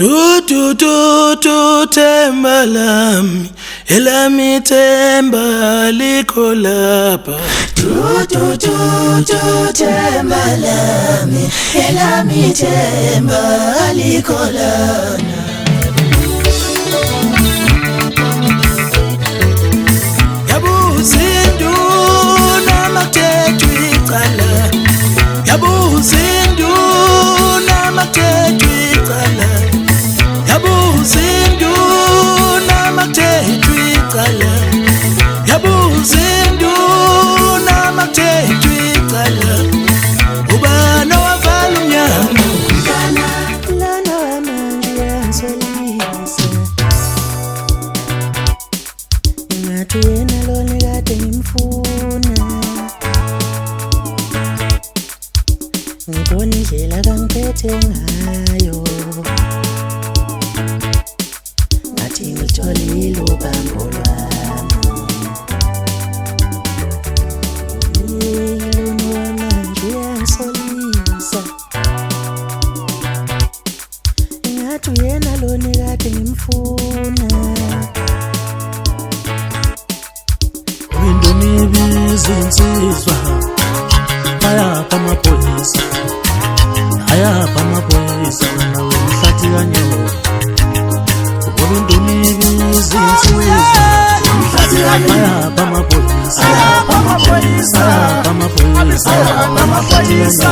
Tu temba lami, elami temba liko lapha. Tu temba lami, elami temba liko lana. Yabuzindu namakethu icala, yabuzindu namakethu icala, yabuzindu namakethu icala, yabuzindu namakethu icala. Ubani owavala umnyango lana wamanje yangisolisa, ngathi yena lona kade ngimfuna. Ngibona indlela kangiphethe ngayo, ngathi ngilitholile ubambo lwami. Lona wamanje yangisolisa, ngathi yena lona kade ngimfuna. Indonibiza insizwa, ayapha amaphoyisa, ayapha amaphoyisa, nawe mhlathi kanyoka. Indonibiza insizwa, ayapha amaphoyisa, ayapha amaphoyisa, ayapha amaphoyisa, ayapha amaphoyisa,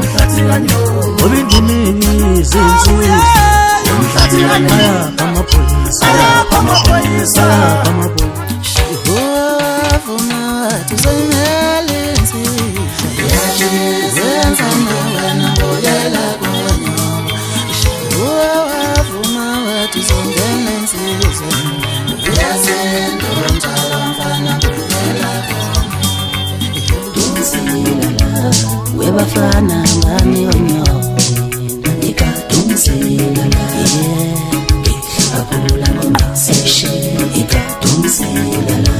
mhlathi kanyoka. Indonibiza insizwa, ayapha amaphoyisa, ayapha amaphoyisa, ayapha amaphoyisa. Webafana ngani onyoka ikadumzela la aphula ngomaseshe ikadumzela la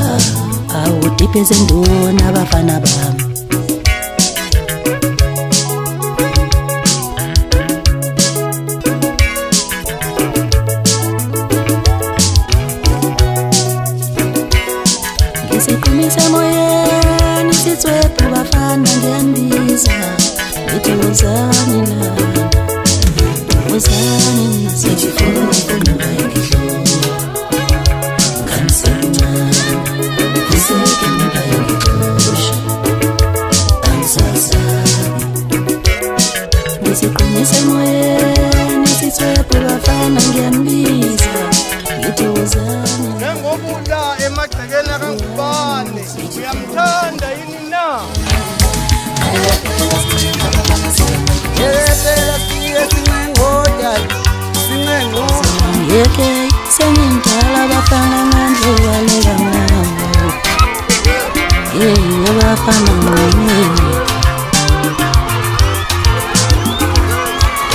awudipeze ndona abafana bami. Ngisiphumisa moyeni sitswephu bafana ngiyandiza, ngithi wozani lana, wozani nasifuna ukunuka ngidlula. Nganisemncane kuseke ngibaye ngixosha, angisasabi. Ngisiphumisa moyeni sitswephu bafana ngiyandiza, ngithi wozani njengobula emagcekeni akangubane uyamthanda yini na? Yeke sengindala bafana ngandlubaleka ngabo, abafana ngomini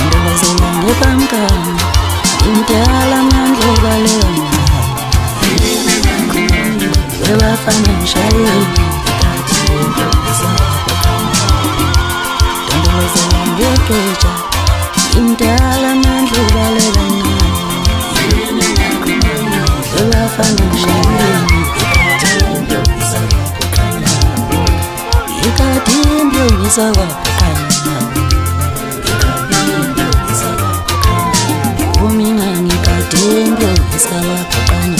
ndabazela ngebangani, ngindala ngandlubaleka ngabo, abafana ngishayeli ndabazela ngegeja, ngindala ngandlubaleka ngabo, abafana ngishayeli ikadimbi ngisakwaphukana, umina ngikadimbi ngisakwaphukana,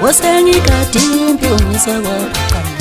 wasengikadimbi ngisakwaphukana.